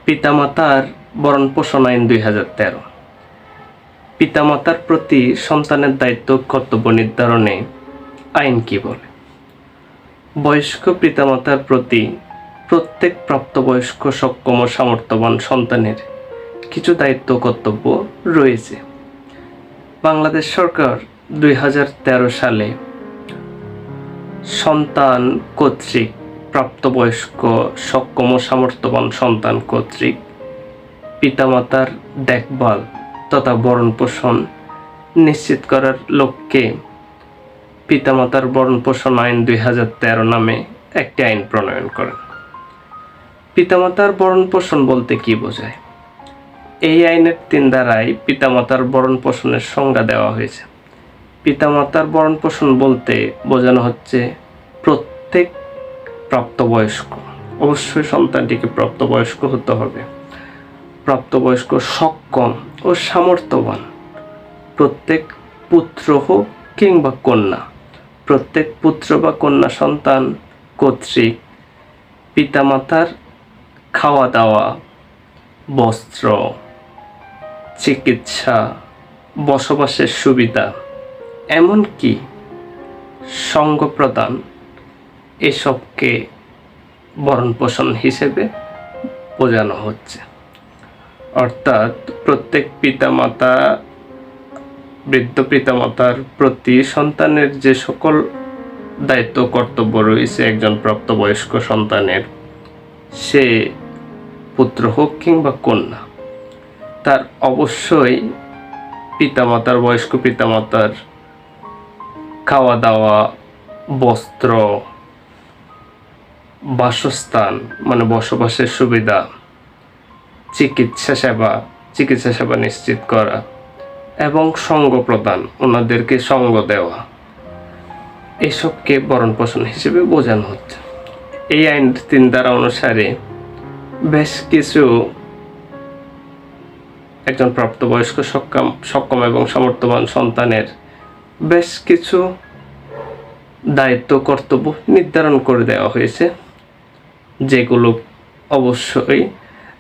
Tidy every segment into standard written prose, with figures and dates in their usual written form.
পিতামাতার ভরণ পোষণ আইন 2013। পিতামাতার প্রতি সন্তানের দায়িত্ব কর্তব্য নির্ধারণে আইন কি বলে? বয়স্ক পিতামাতার প্রতি প্রত্যেক প্রাপ্তবয়স্ক সক্ষম ও সামর্থ্যবান সন্তানের কিছু দায়িত্ব কর্তব্য রয়েছে। বাংলাদেশ সরকার 2013 সালে সন্তান কর্তৃক প্রাপ্তবয়স্ক সক্ষম ও সামর্থ্যবান সন্তান কর্তৃক পিতামাতার দেখভাল তথা ভরণ পোষণ নিশ্চিত করার লক্ষ্যে পিতামাতার ভরণ পোষণ আইন 2013 নামে একটি আইন প্রণয়ন করেন। পিতামাতার ভরণ পোষণ বলতে কি বোঝায়? এই আইনের 3 ধারায় পিতামাতার ভরণ পোষণের সংজ্ঞা দেওয়া হয়েছে। পিতামাতার ভরণ পোষণ বলতে বোঝানো হচ্ছে প্রত্যেক প্রাপ্তবয়স্ক, অবশ্যই সন্তানটিকে প্রাপ্তবয়স্ক হতে হবে, প্রাপ্তবয়স্ক সক্ষম ও সামর্থ্যবান প্রত্যেক পুত্র হোক কিংবা কন্যা, প্রত্যেক পুত্র বা কন্যা সন্তান কর্তৃক পিতামাতার খাওয়া দাওয়া, বস্ত্র, চিকিৎসা, বসবাসের সুবিধা, এমনকি সঙ্গ প্রদান, এসবকে ভরণ পোষণ হিসেবে বোঝানো হচ্ছে। অর্থাৎ প্রত্যেক পিতামাতা, বৃদ্ধ পিতামাতার প্রতি সন্তানের যে সকল দায়িত্ব কর্তব্য রয়েছে একজন প্রাপ্তবয়স্ক সন্তানের, সে পুত্র হোক কিংবা কন্যা, তার অবশ্যই পিতামাতার, বয়স্ক পিতামাতার খাওয়া দাওয়া, বস্ত্র, বাসস্থান মানে বসবাসের সুবিধা, চিকিৎসা সেবা নিশ্চিত করা এবং সঙ্গ প্রদান, ওনাদেরকে সঙ্গ দেওয়া, এসবকে ভরণ পোষণ হিসেবে বোঝানো হচ্ছে। এই আইন 3 ধারা অনুসারে বেশ কিছু একজন প্রাপ্তবয়স্ক সক্ষম এবং সামর্থ্যবান সন্তানের বেশ কিছু দায়িত্ব কর্তব্য নির্ধারণ করে দেওয়া হয়েছে, যেগুলো অবশ্যই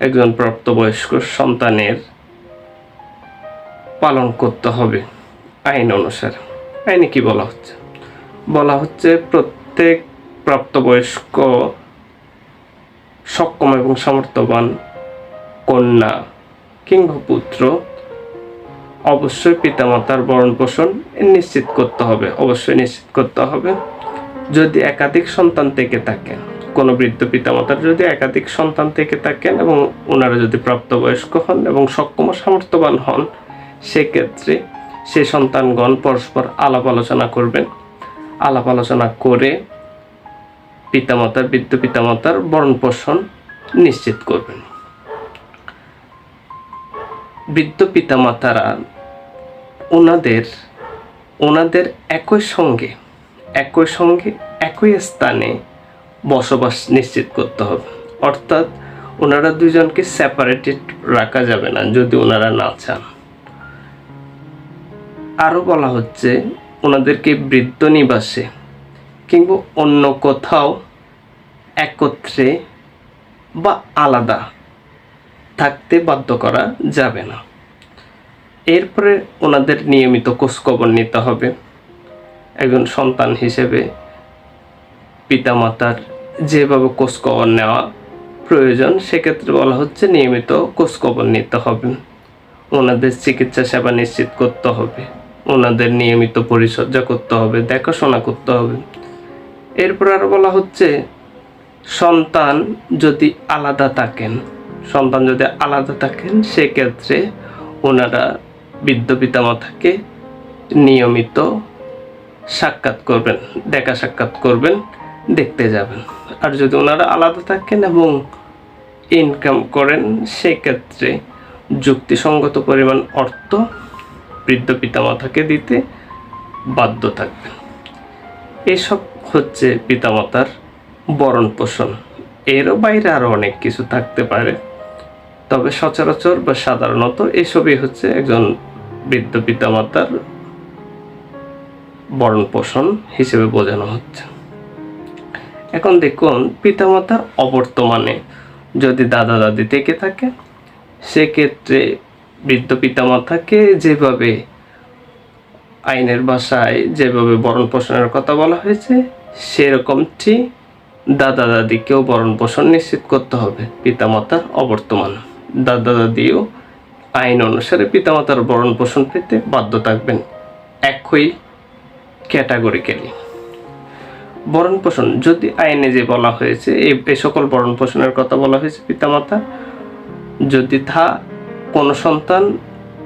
একজন প্রাপ্তবয়স্ক সন্তানের পালন করতে হবে আইন অনুসারে। আইনে কি বলা হচ্ছে? বলা হচ্ছে প্রত্যেক প্রাপ্তবয়স্ক সক্ষম এবং সামর্থ্যবান কন্যা কিংবা পুত্র অবশ্যই পিতামাতার ভরণ পোষণ নিশ্চিত করতে হবে, অবশ্যই নিশ্চিত করতে হবে। যদি একাধিক সন্তান থেকে থাকেন, কোনো বৃদ্ধ পিতামাতার যদি একাধিক সন্তান থেকে থাকেন এবং ওনারা যদি প্রাপ্তবয়স্ক হন এবং সক্ষম ও সামর্থ্যবান হন, সেক্ষেত্রে সে সন্তানগণ পরস্পর আলাপ আলোচনা করবেন। আলাপ আলোচনা করে পিতামাতার, বৃদ্ধ পিতামাতার ভরণ পোষণ নিশ্চিত করবেন। বৃদ্ধ পিতামাতারা ওনাদের একই সঙ্গে একই স্থানে বসবাস নিশ্চিত করতে হবে। অর্থাৎ ওনারা দুজনকে সেপারেটেড রাখা যাবে না যদি ওনারা না চান। আরও বলা হচ্ছে ওনাদেরকে বৃদ্ধ নিবাসে কিংবা অন্য কোথাও একত্রে বা আলাদা থাকতে বাধ্য করা যাবে না। এরপরে ওনাদের নিয়মিত খোঁজখবর নিতে হবে। একজন সন্তান হিসেবে পিতামাতার যেভাবে খোঁজখবর নেওয়া প্রয়োজন, সেক্ষেত্রে বলা হচ্ছে নিয়মিত খোঁজখবর নিতে হবে। ওনাদের চিকিৎসা সেবা নিশ্চিত করতে হবে, ওনাদের নিয়মিত পরিচর্যা করতে হবে, দেখাশোনা করতে হবে। এরপর আরও বলা হচ্ছে সন্তান যদি আলাদা থাকেন সেক্ষেত্রে ওনারা বৃদ্ধ পিতামাতাকে নিয়মিত সাক্ষাৎ করবেন, দেখা সাক্ষাৎ করবেন, দেখতে যাবেন। আর যদি ওনারা আলাদা থাকেন এবং ইনকাম করেন, সেক্ষেত্রে যুক্তিসঙ্গত পরিমাণ অর্থ বৃদ্ধ পিতামাতাকে দিতে বাধ্য থাকবেন। এসব হচ্ছে পিতামাতার ভরণ পোষণ। এরও বাইরে আরও অনেক কিছু থাকতে পারে, তবে সচরাচর বা সাধারণত এসবই হচ্ছে একজন বৃদ্ধ পিতামাতার ভরণ পোষণ হিসেবে বোঝানো হচ্ছে। এখন দেখুন, পিতামাতার অবর্তমানে যদি দাদা দাদি থেকে থাকে সেক্ষেত্রে বৃদ্ধ পিতামাতাকে যেভাবে আইনের ভাষায় যেভাবে ভরণ পোষণের কথা বলা হয়েছে সেরকমটি দাদা দাদিকেও ভরণ পোষণ নিশ্চিত করতে হবে পিতামাতার অবর্তমান। দাদা দাদিও আইন অনুসারে পিতামাতার ভরণ পোষণ পেতে বাধ্য থাকবেন একই ক্যাটাগরিক্যালি। ভরণ পোষণ যদি আইনে যে বলা হয়েছে এই সকল ভরণ পোষণের কথা বলা হয়েছে পিতামাতা যদি কোনো সন্তান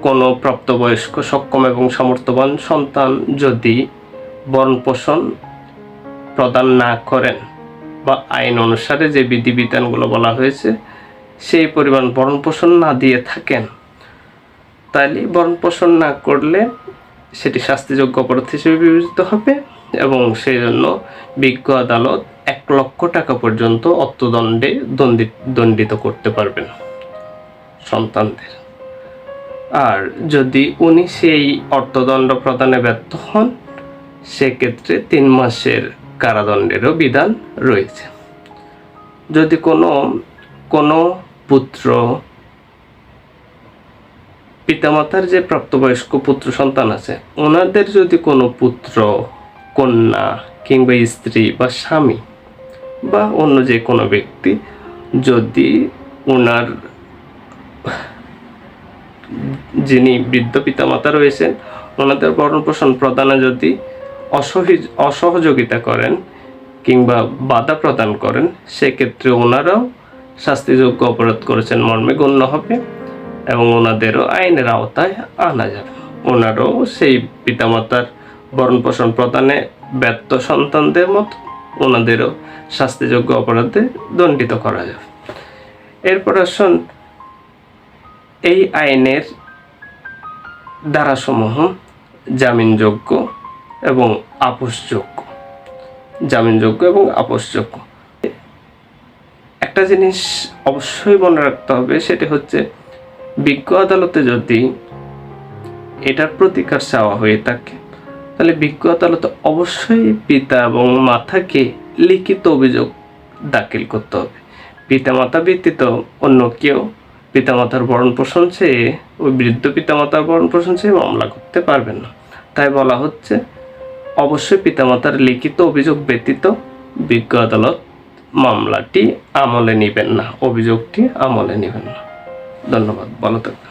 কোনো প্রাপ্তবয়স্ক সক্ষম এবং সামর্থ্যবান সন্তান যদি ভরণ পোষণ প্রদান না করেন বা আইন অনুসারে যে বিধিবিধানগুলো বলা হয়েছে সেই পরিমাণ ভরণ পোষণ না দিয়ে থাকেন তাহলে ভরণ পোষণ না করলে সেটি শাস্তিযোগ্য অপরাধ হিসেবে বিবেচিত হবে এবং সেই জন্য বিজ্ঞ আদালত 1 লক্ষ টাকা পর্যন্ত অর্থদণ্ডে দণ্ডিত করতে পারবেন সন্তানদের। আর যদি উনি সেই অর্থদণ্ড প্রদানে ব্যর্থ হন সেক্ষেত্রে 3 মাসের কারাদণ্ডেরও বিধান রয়েছে। যদি কোনো পুত্র পিতামাতার যে প্রাপ্তবয়স্ক পুত্র সন্তান আছে ওনাদের যদি কোনো পুত্র কন্যা কিংবা স্ত্রী বা স্বামী বা অন্য যে কোনো ব্যক্তি যদি ওনার যিনি বৃদ্ধ পিতামাতা রয়েছেন ওনাদের ভরণ পোষণ প্রদানে যদি অসহযোগিতা করেন কিংবা বাধা প্রদান করেন সেক্ষেত্রে ওনারাও শাস্তিযোগ্য অপরাধ করেছেন মর্মে গণ্য হবে এবং ওনাদেরও আইনের আওতায় আনা যাবে। ওনারাও সেই পিতামাতার ভরণ পোষণ প্রদানে ব্যর্থ সন্তানদের মতো ওনাদেরও শাস্তিযোগ্য অপরাধে দণ্ডিত করা যাবে। এরপর আসুন এই আইনের ধারাসমূহ জামিনযোগ্য এবং আপোষযোগ্য। জামিনযোগ্য এবং আপোষযোগ্য একটা জিনিস অবশ্যই মনে রাখতে হবে সেটি হচ্ছে বিজ্ঞ আদালতে যদি এটার প্রতিকার চাওয়া হয়ে থাকে তাহলে বিজ্ঞ আদালতে অবশ্যই পিতা এবং মাতাকে লিখিত অভিযোগ দাখিল করতে হবে। পিতামাতা ব্যতীত অন্য কেউ পিতামাতার ভরণ পোষণ চেয়ে ওই বৃদ্ধ পিতামাতার ভরণ পোষণ চেয়ে মামলা করতে পারবেন না। তাই বলা হচ্ছে অবশ্যই পিতামাতার লিখিত অভিযোগ ব্যতীত বিজ্ঞ আদালত মামলাটি আমলে নেবেন না, অভিযোগটি আমলে নেবেন না। ধন্যবাদ, ভালো থাকবেন।